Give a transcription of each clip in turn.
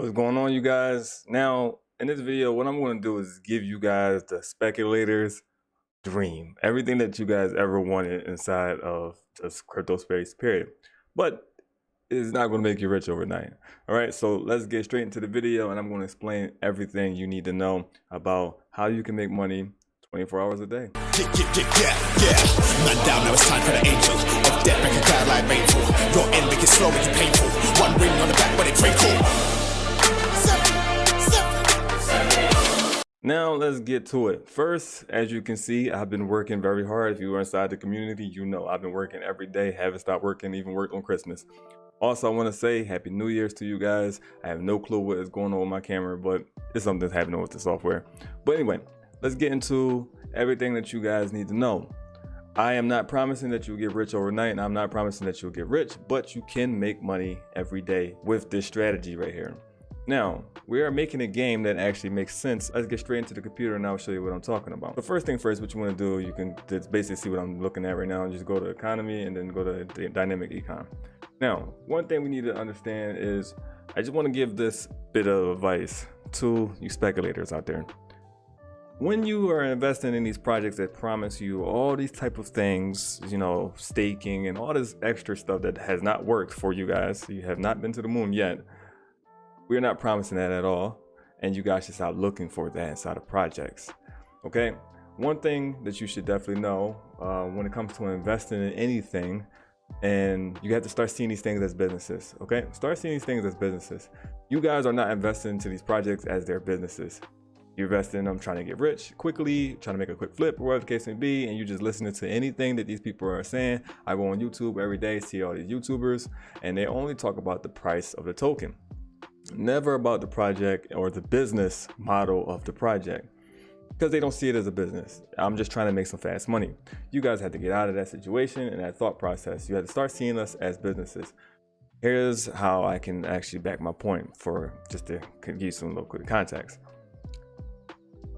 What's going on, you guys? Now, in this video, what I'm going to do is give you guys the speculator's dream. Everything that you guys ever wanted inside of this crypto space, period. But it's not going to make you rich overnight. All right, so let's get straight into the video, and I'm going to explain everything you need to know about how you can make money 24 hours a day. Yeah. Man down, now it's time for the angel of death, make a cloud like rainfall. Your end, make it slow, make it painful. One ring on the back, but it's wrinkle. Now let's get to it. First, as you can see, I've been working very hard. If you were inside the community, you know I've been working every day, haven't stopped working, even worked on Christmas. Also, I want to say Happy New Year's to you guys. I have no clue what is going on with my camera, but it's something that's happening with the software. But anyway, let's get into everything that you guys need to know. I am not promising that you'll get rich overnight, and I'm not promising that you'll get rich, but you can make money every day with this strategy right here. Now, we are making a game that actually makes sense. Let's get straight into the computer and I'll show you what I'm talking about. The first thing first, what you want to do, you can just basically see what I'm looking at right now and just go to economy and then go to the dynamic econ. Now, one thing we need to understand is I just want to give this bit of advice to you speculators out there. When you are investing in these projects that promise you all these type of things, you know, staking and all this extra stuff that has not worked for you guys, you have not been to the moon yet, we're not promising that at all, and you guys should stop looking for that inside of projects. Okay, one thing that you should definitely know when it comes to investing in anything, and you have to start seeing these things as businesses. Okay, start seeing these things as businesses. You guys are not investing into these projects as their businesses. You invest in them trying to get rich quickly, trying to make a quick flip, or whatever the case may be, and you just listening to anything that these people are saying. I go on YouTube every day, see all these YouTubers, and they only talk about the price of the token. Never about the project or the business model of the project, because they don't see it as a business. I'm just trying to make some fast money. You guys have to get out of that situation and that thought process. You have to start seeing us as businesses. Here's how I can actually back my point, for just to give you some local context.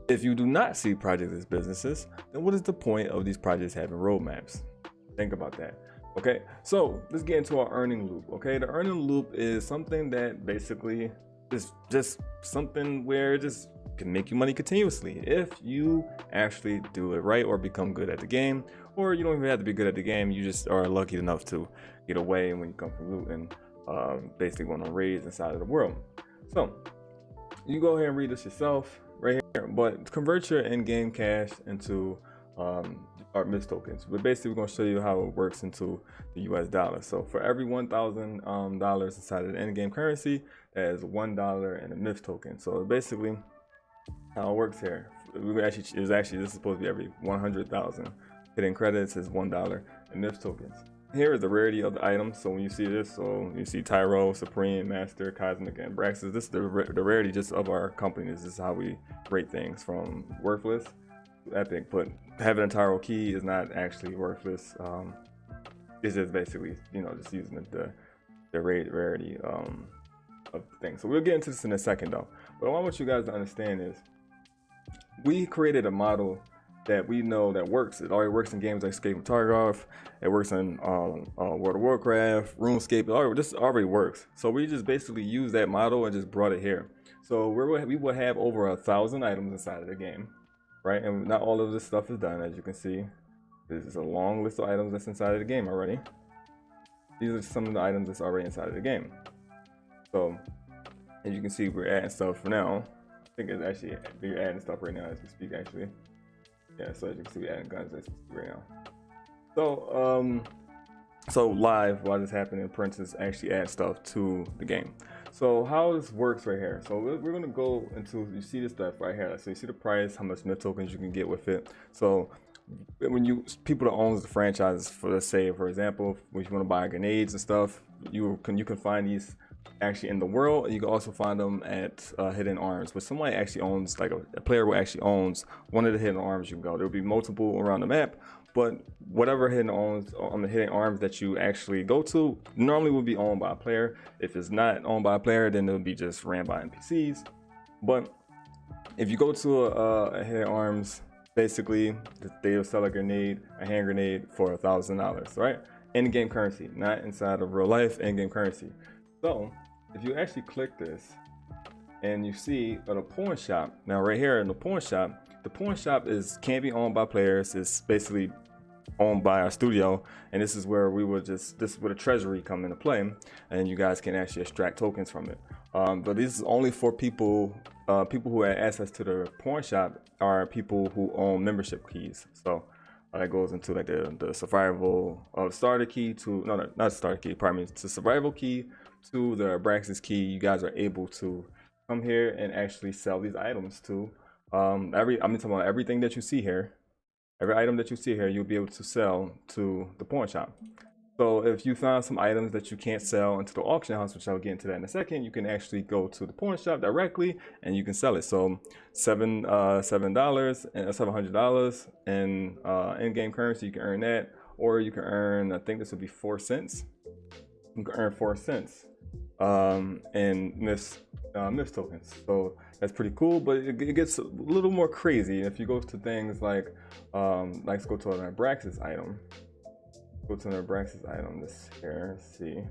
If you do not see projects as businesses, then what is the point of these projects having roadmaps? Think about that. Okay, so let's get into our earning loop. Okay, the earning loop is something that basically is just something where it just can make you money continuously if you actually do it right or become good at the game, or you don't even have to be good at the game. You just are lucky enough to get away when you come from loot and basically going on raids inside of the world. So you go ahead and read this yourself right here, but convert your in-game cash into our Myths tokens. But basically we're going to show you how it works into the US dollar. So for every $1,000 inside of the in-game currency, that is $1 in a Myths token. So basically how it works here, this is supposed to be every 100,000 hidden credits is $1 in Myths tokens. Here is the rarity of the items. So when you see this, so you see Tyro, Supreme, Master, Cosmic, and Abraxas. This is the rarity just of our company. This is how we rate things from worthless to epic. But having a Tyro key is not actually worthless. It's just basically, you know, just using the rarity of things. So we'll get into this in a second though. But what I want you guys to understand is we created a model that we know that works. It already works in games like Escape from Tarkov. It works in World of Warcraft, RuneScape. This already works. So we just basically use that model and just brought it here. So we will have over 1,000 items inside of the game, right? And not all of this stuff is done, as you can see. This is a long list of items that's inside of the game already. These are some of the items that's already inside of the game. So as you can see, we're adding stuff for now. I think it's actually, we're adding stuff right now as we speak, actually. Yeah, so as you can see, we're adding guns as we speak right now. So live, while this happening, Prince is actually add stuff to the game. So how this works right here. So we're gonna go into, you see this stuff right here. So you see the price, how much Myths tokens you can get with it. So when people that owns the franchises, for let's say, for example, if you want to buy grenades and stuff, you can find these actually in the world. You can also find them at hidden arms, but somebody actually owns, like a player who actually owns one of the hidden arms. You can go, there'll be multiple around the map, but whatever hidden owns on the hidden arms that you actually go to normally will be owned by a player. If it's not owned by a player, then it'll be just ran by NPCs. But if you go to a hidden arms, basically they'll sell a grenade, a hand grenade, for $1,000, right? In-game currency, not inside of real life, in-game currency. So if you actually click this, and you see a pawn shop. Now right here in the pawn shop can't be owned by players. It's basically owned by our studio, and this is where this is where the treasury come into play, and you guys can actually extract tokens from it. But this is only for people who have access to the pawn shop are people who own membership keys. So that goes into like the survival starter key to not starter key, pardon me, to survival key to the Abraxas key. You guys are able to come here and actually sell these items to I'm talking about everything that you see here. Every item that you see here, you'll be able to sell to the pawn shop. So if you find some items that you can't sell into the auction house, which I'll get into that in a second, you can actually go to the pawn shop directly and you can sell it. So $7 and $700 in in-game currency, you can earn that, or you can earn, I think this would be 4 cents. You can earn 4 cents in Myths tokens. So that's pretty cool, but it gets a little more crazy if you go to things like let's go to an Abraxas item. Go to an Abraxas item. This here. Let's see.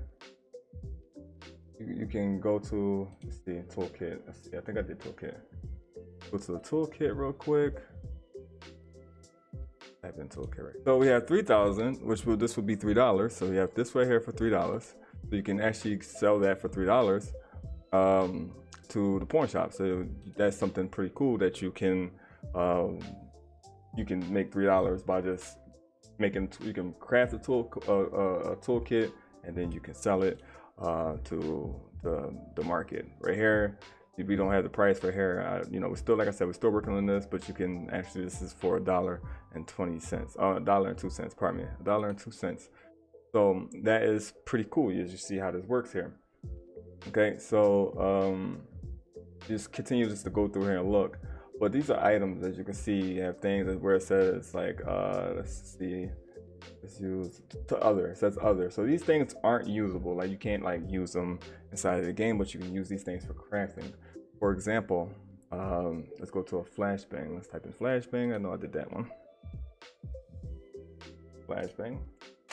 You can go to, let's see, toolkit. Let's see. I think I did toolkit. Go to the toolkit real quick. Type in toolkit right. So we have 3,000, this would be $3. So we have this right here for $3. So you can actually sell that for $3 to the pawn shop. So that's something pretty cool that you can make $3 by just you can craft a toolkit, and then you can sell it to the market. Right here, we don't have the price right here. We're still, like I said, we're still working on this, but you can actually, this is for $1.20, $1.02, pardon me, $1.02. So that is pretty cool as you see how this works here. Okay, so just continue just to go through here and look. But these are items, as you can see, you have things where it says like, let's see, let's use to other, it says other. So these things aren't usable, like you can't like use them inside of the game, but you can use these things for crafting. For example, let's go to a flashbang. Let's type in flashbang. I know I did that one. Flashbang.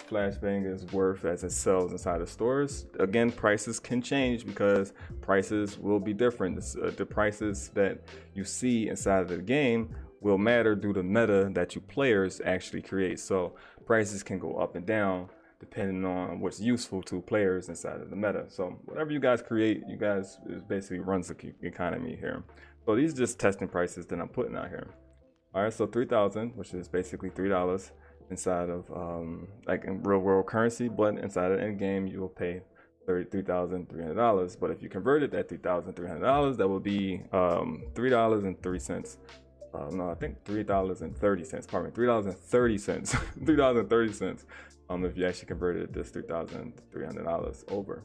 Flashbang is worth as it sells inside of stores. Again, prices can change because prices will be different. The prices that you see inside of the game will matter due to meta that you players actually create. So prices can go up and down depending on what's useful to players inside of the meta. So whatever you guys create, you guys, it basically runs the economy here. So these are just testing prices that I'm putting out here. All right, so 3,000, which is basically $3 inside of like in real world currency, but inside of end game you will pay $33,300. But if you converted that $3,300, that would be $3.03. No, I think $3.30. Pardon me, $3.30. $3.30. If you actually converted this $3,300 over.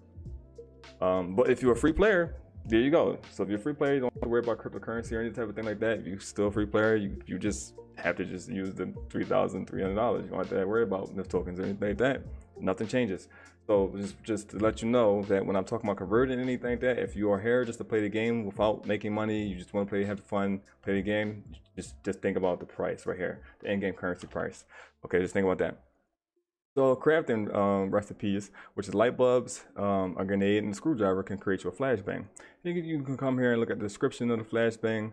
But if you're a free player, there you go. So if you're a free player, you don't have to worry about cryptocurrency or any type of thing like that. If you're still a free player, you just have to just use the $3,300. You don't have to worry about Myth tokens or anything like that. Nothing changes. So just to let you know that when I'm talking about converting anything like that, if you are here just to play the game without making money, you just want to play, have fun, play the game, just think about the price right here, the in-game currency price. Okay, just think about that. So crafting recipes, which is light bulbs, a grenade, and a screwdriver can create you a flashbang. You can come here and look at the description of the flashbang.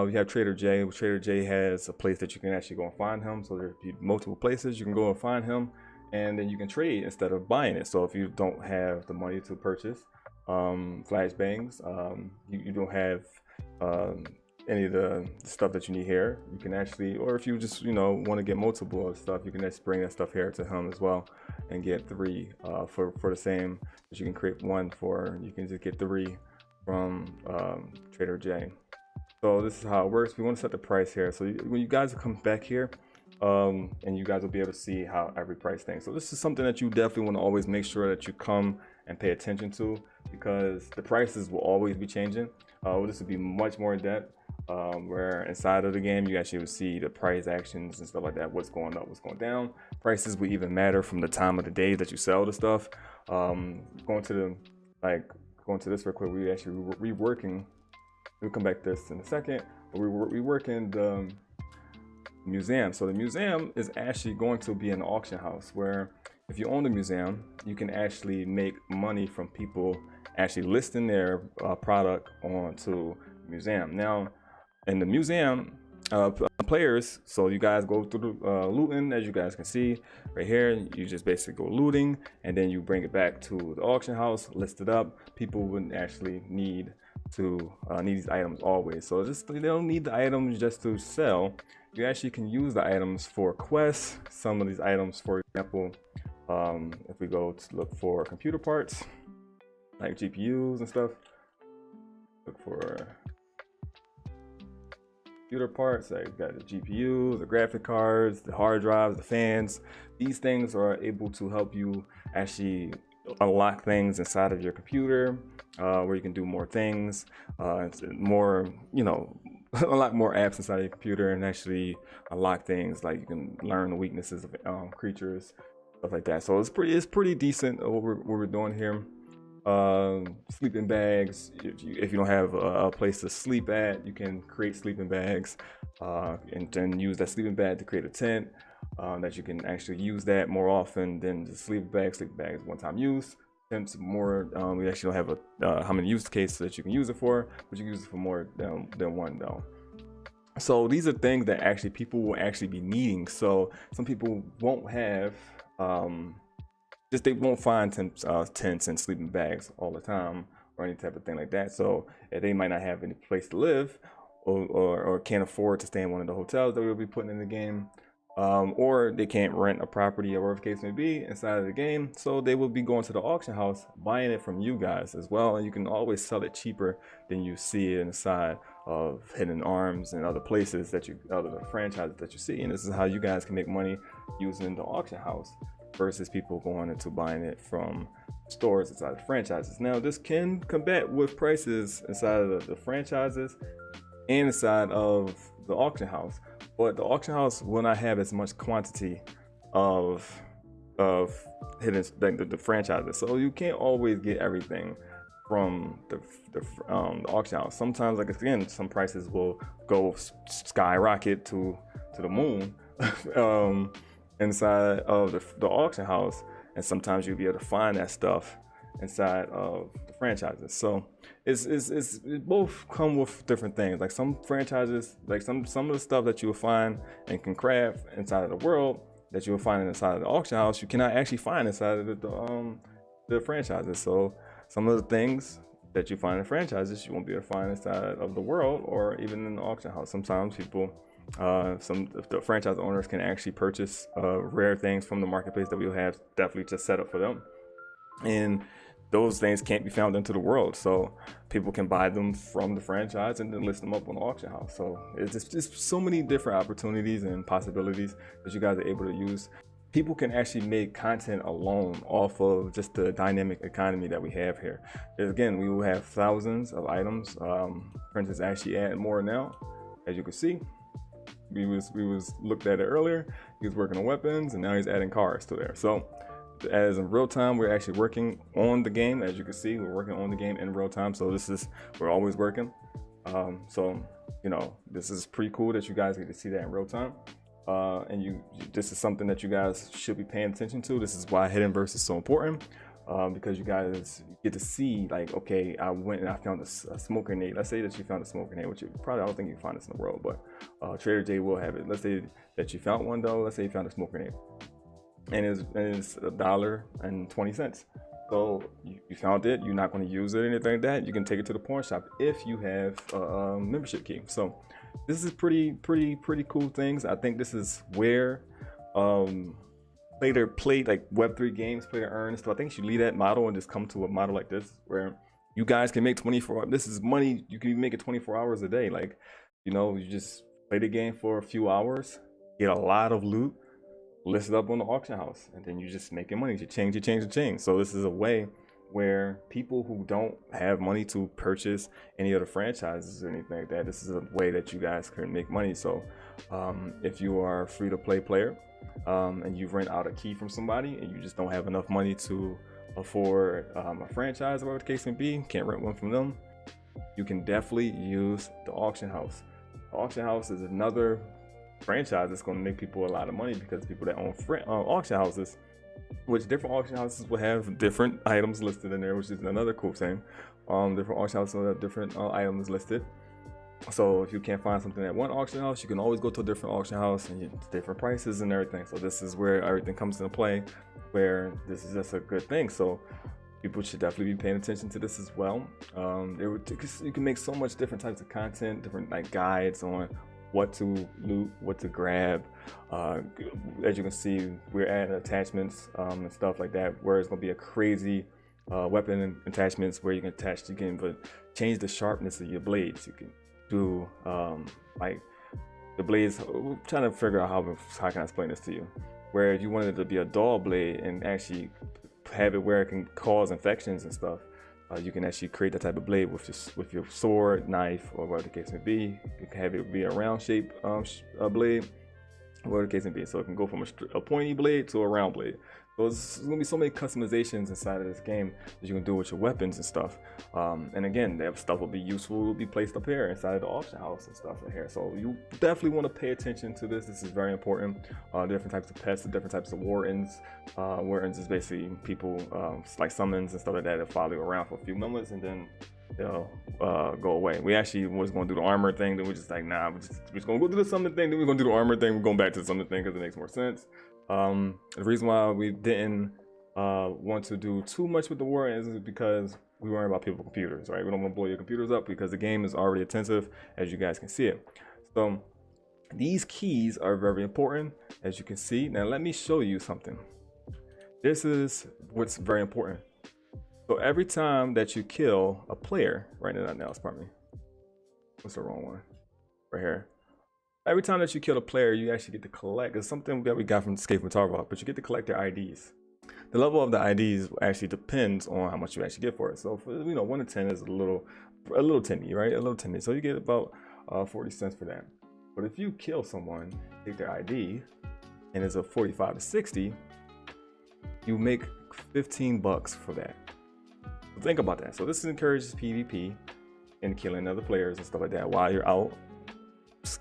We have Trader J. Trader J has a place that you can actually go and find him. So there'll be multiple places you can go and find him, and then you can trade instead of buying it. So if you don't have the money to purchase flashbangs, you don't have any of the stuff that you need here, you can actually, or if you just want to get multiple of stuff, you can just bring that stuff here to him as well and get 3 for the same, but you can create 1 for, you can just get 3 from Trader J. So this is how it works. We want to set the price here, so when you guys come back here and you guys will be able to see how every price thing. So this is something that you definitely want to always make sure that you come and pay attention to, because the prices will always be changing. This will be much more in depth, where inside of the game you actually will see the price actions and stuff like that, what's going up, what's going down. Prices will even matter from the time of the day that you sell the stuff. Going to this real quick, we actually reworking. We'll come back to this in a second, but we're reworking museum. So the museum is actually going to be an auction house where if you own the museum, you can actually make money from people actually listing their product onto the museum. Now, in the museum, players, so you guys go through the looting, as you guys can see right here. You just basically go looting, and then you bring it back to the auction house, list it up. People wouldn't actually need these items always. So they don't need the items just to sell. You actually can use the items for quests. Some of these items, for example, if we go to look for computer parts like GPUs and stuff, look for computer parts, like you've got the GPUs, the graphic cards, the hard drives, the fans. These things are able to help you actually unlock things inside of your computer, where you can do more things, more, unlock more apps inside of your computer, and actually unlock things like you can learn the weaknesses of creatures, stuff like that. So it's pretty decent what we're doing here. Sleeping bags. If you don't have a place to sleep at, you can create sleeping bags, and then use that sleeping bag to create a tent. That you can actually use that more often than the sleeping bag. Sleeping bag is one-time use. Tents more. We actually don't have how many use cases that you can use it for, but you can use it for more than one though. So these are things that actually people will actually be needing. So some people won't have they won't find tents and sleeping bags all the time or any type of thing like that. So they might not have any place to live, or can't afford to stay in one of the hotels that we'll be putting in the game, or they can't rent a property or whatever the case may be inside of the game. So they will be going to the auction house, buying it from you guys as well. And you can always sell it cheaper than you see it inside of Hidden Arms and other places other franchises that you see. And this is how you guys can make money using the auction house, versus people going into buying it from stores inside of franchises. Now, this can combat with prices inside of the franchises and inside of the auction house, but the auction house will not have as much quantity of hidden, like the franchises. So you can't always get everything from the auction house. Sometimes, like again, some prices will go skyrocket to the moon. Inside of the auction house, and sometimes you'll be able to find that stuff inside of the franchises. So it both come with different things. Like some franchises, like some of the stuff that you will find and can craft inside of the world that you will find inside of the auction house, you cannot actually find inside of the franchises. So some of the things that you find in franchises, you won't be able to find inside of the world or even in the auction house. Sometimes people, some of the franchise owners can actually purchase rare things from the marketplace that we'll have definitely just set up for them, and those things can't be found into the world, so people can buy them from the franchise and then list them up on the auction house. So it's just so many different opportunities and possibilities that you guys are able to use. People can actually make content alone off of just the dynamic economy that we have here. Again, we will have thousands of items. For instance, actually add more now, as you can see. We was looked at it earlier. He was working on weapons, and now he's adding cars to there. So as in real time, we're actually working on the game. As you can see, we're working on the game in real time. So we're always working. So this is pretty cool that you guys get to see that in real time. And this is something that you guys should be paying attention to. This is why Hidden Verse is so important. Because you guys get to see, like, okay, I went and I found a smoke grenade. Let's say that you found a smoke grenade, which I don't think you can find this in the world, but Trader J will have it. Let's say that you found one though. Let's say you found a smoke grenade, and it's $1.20. So you found it. You're not going to use it or anything like that. You can take it to the pawn shop if you have a membership key. So this is pretty cool things. I think this is where play like Web3 games, play to earn. So I think you should leave that model and just come to a model like this where you guys can make 24. This is money. You can make it 24 hours a day. Like, you just play the game for a few hours, get a lot of loot, list it up on the auction house, and then you're just making money. You change. So this is a way where people who don't have money to purchase any other franchises or anything like that, this is a way that you guys can make money. So if you are a free-to-play player, and you rent out a key from somebody and you just don't have enough money to afford a franchise or whatever the case may be, can't rent one from them, you can definitely use the auction house. The auction house is another franchise that's going to make people a lot of money, because people that own auction houses, which different auction houses will have different items listed in there, which is another cool thing. Different auction houses will have different items listed. So if you can't find something at one auction house, you can always go to a different auction house and get different prices and everything. So this is where everything comes into play, where this is just a good thing. So people should definitely be paying attention to this as well. You can make so much different types of content, different like guides on what to loot, what to grab. As you can see, we're adding attachments and stuff like that, where it's gonna be a crazy weapon attachments where you can change the sharpness of your blades. You can do like the blades. We're trying to figure out how can I explain this to you, where if you wanted it to be a dull blade and actually have it where it can cause infections and stuff, you can actually create that type of blade with your sword, knife, or whatever the case may be. You can have it be a round shape blade, whatever the case may be. So it can go from a pointy blade to a round blade. So there's gonna be so many customizations inside of this game that you can do with your weapons and stuff. And again, that stuff will be useful, will be placed up here inside of the auction house and stuff right here. So you definitely want to pay attention to this. This is very important. Different types of pests, different types of wardens. Wardens is basically people like summons and stuff like that follow you around for a few moments and then they'll go away. We actually was going to do the armor thing, then we're just like, nah, we're just going to go do the summon thing, then we're going to do the armor thing. We're going back to the summon thing because it makes more sense. The reason why we didn't want to do too much with the wardens is because we worry about people's computers, right? We don't want to blow your computers up because the game is already attentive, as you guys can see it. So these keys are very important, as you can see. Now let me show you something. This is what's very important. So every time that you kill a player, right now, pardon me. What's the wrong one? Right here. Every time that you kill a player, you actually get to collect. It's something that we got from Escape from Tarkov, but you get to collect their IDs. The level of the IDs actually depends on how much you actually get for it. So, 1 to 10 is a little tinny, right? A little tinny. So you get about 40 cents for that. But if you kill someone, take their ID, and it's a 45 to 60, you make 15 bucks for that. So think about that. So this encourages PvP and killing other players and stuff like that while you're out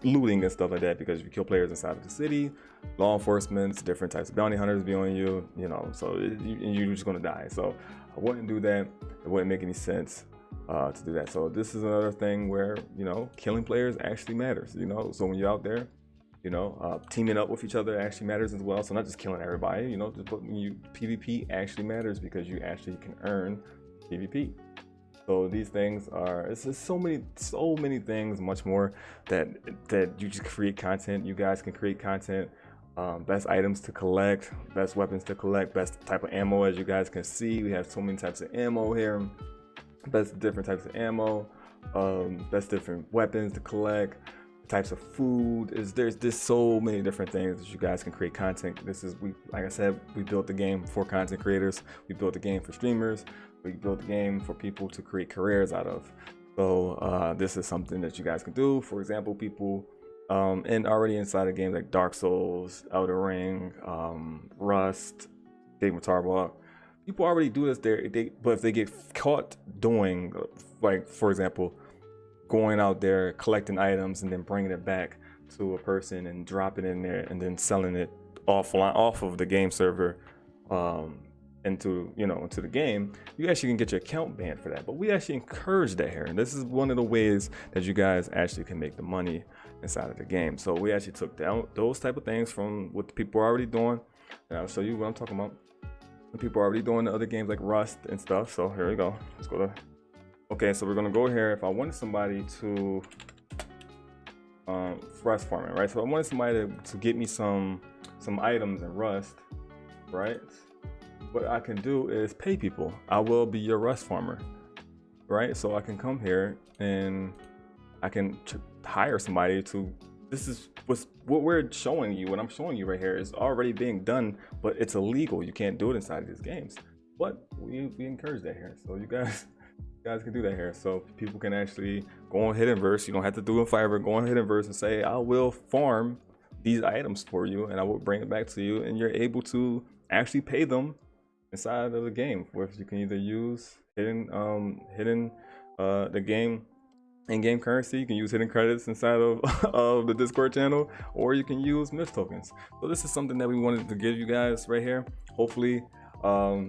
looting and stuff like that, because if you kill players inside of the city, law enforcement, different types of bounty hunters be on you, so you're just gonna die. So I wouldn't do that. It wouldn't make any sense to do that. So this is another thing where killing players actually matters. So when you're out there, teaming up with each other actually matters as well. So not just killing everybody. PvP actually matters because you actually can earn PvP. So these things are, it's just so many things, much more that you just create content. You guys can create content, best items to collect, best weapons to collect, best type of ammo. As you guys can see, we have so many types of ammo here, best different types of ammo, best different weapons to collect, types of food. There's so many different things that you guys can create content. Like I said, we built the game for content creators. We built the game for streamers. We built the game for people to create careers out of. So this is something that you guys can do. For example, people and already inside of games like Dark Souls, Elden Ring, Rust, Game of Tarkov, people already do this there. But if they get caught doing, like for example, going out there collecting items and then bringing it back to a person and dropping it in there and then selling it off of the game server into the game, you actually can get your account banned for that. But we actually encourage that here, and this is one of the ways that you guys actually can make the money inside of the game. So we actually took down those type of things from what the people are already doing, and I'll show you what I'm talking about. The people are already doing the other games like Rust and stuff. So here we go. Let's go to. Okay, so we're gonna go here. If I wanted somebody to Rust farming, right? So I wanted somebody to get me some items in Rust, right? What I can do is pay people. I will be your Rust farmer, right? So I can come here and I can hire somebody to. This is what we're showing you. What I'm showing you right here is already being done, but it's illegal. You can't do it inside of these games. But we encourage that here. So you guys can do that here. So people can actually go on Hidden Verse. You don't have to do a Fiverr. Go on Hidden Verse and say, I will farm these items for you and I will bring it back to you, and you're able to actually pay them inside of the game. Where you can either use the game in-game currency. You can use hidden credits inside of, of the Discord channel, or you can use Myth tokens. So this is something that we wanted to give you guys right here. Hopefully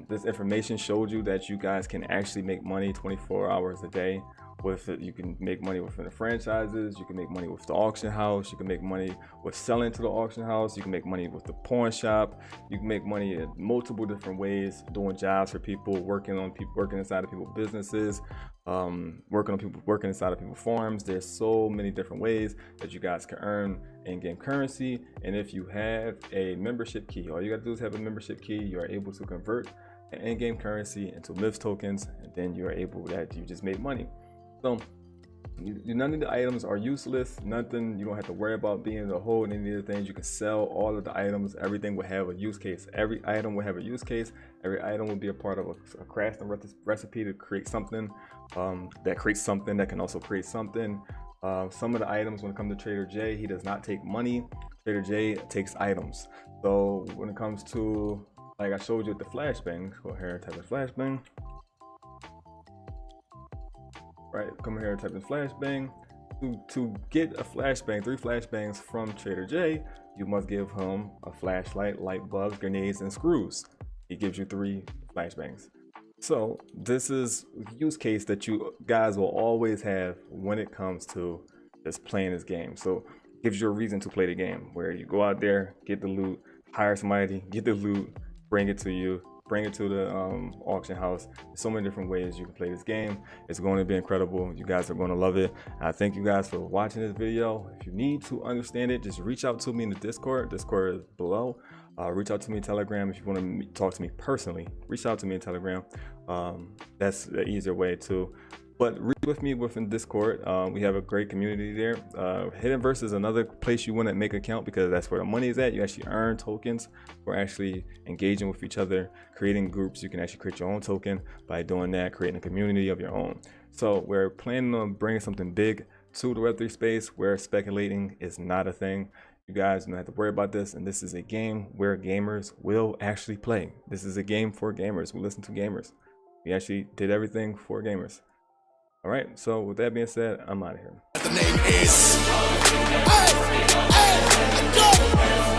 this information showed you that you guys can actually make money 24 hours a day with it. You can make money within the franchises, you can make money with the auction house, you can make money with selling to the auction house, you can make money with the pawn shop, you can make money in multiple different ways, doing jobs for people, working inside of people's businesses, working inside of people's farms. There's so many different ways that you guys can earn in-game currency. And if you have a membership key, all you gotta do is have a membership key. You are able to convert an in-game currency into Myths tokens, and then you are able that you just make money. So none of the items are useless, nothing. You don't have to worry about being able to hold any of the things. You can sell all of the items. Everything will have a use case. Every item will have a use case. Every item will be a part of a crafting recipe to create something that creates something that can also create something. Some of the items, when it comes to Trader J, he does not take money. Trader J takes items. So when it comes to, like I showed you with the flashbang, go here, type in flashbang. Right, come here, type in flashbang. To get a flashbang, 3 flashbangs from Trader J, you must give him a flashlight, light bulbs, grenades, and screws. He gives you 3 flashbangs. So this is a use case that you guys will always have when it comes to just playing this game. So it gives you a reason to play the game, where you go out there, get the loot, hire somebody, get the loot, bring it to you, bring it to the auction house. There's so many different ways you can play this game. It's going to be incredible. You guys are going to love it. I thank you guys for watching this video. If you need to understand it, just reach out to me in the Discord. Discord is below. Reach out to me in Telegram if you want to talk to me personally. Reach out to me in Telegram. That's the easier way too. But read with me within Discord. We have a great community there. Hidden Verse is another place you want to make an account, because that's where the money is at. You actually earn tokens for actually engaging with each other, creating groups. You can actually create your own token by doing that, creating a community of your own. So we're planning on bringing something big to the Web3 space where speculating is not a thing. You guys don't have to worry about this, and this is a game where gamers will actually play. This is a game for gamers. We listen to gamers. We actually did everything for gamers. All right, so with that being said, I'm out of here. The name is... Hey, go!